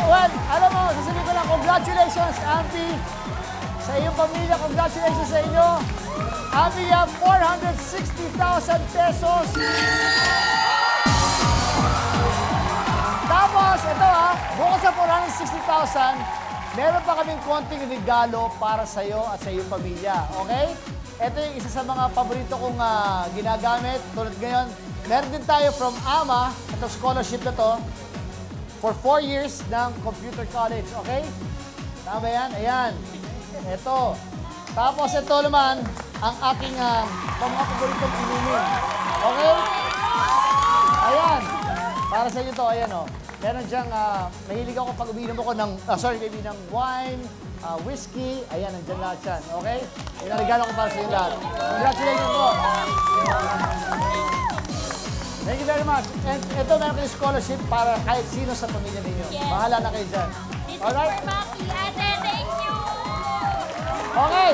well, alam mo, sasabihin ko lang, congratulations, Ampi. Sa iyong pamilya, congratulations sa inyo. Ampi, you have 460,000 pesos. Tapos, ito bukod sa 460,000, meron pa kaming konting regalo para sa iyo at sa iyong pamilya. Okay? Ito yung isa sa mga paborito kong ginagamit. Tulad ngayon, meron din tayo from AMA, itong scholarship na to, for 4 years ng computer college. Okay? Tama ba yan? Ayan. Ito. Tapos ito naman, ang aking mga paboritong inumin. Okay? Ayan. Para sa inyo to, ayan o. Meron diyang, mahilig ako pag umiinom ako ng, maybe ng wine, whiskey. Ayan, nandiyan lahat yan. Okay? Inaregalo ko para sa inyo lahat. Congratulations po. Thank you very much. And ito, meron kayo scholarship para kahit sino sa pamilya ninyo. Yes. Bahala na kayo dyan. This is for Maki. Ate, thank you! Okay.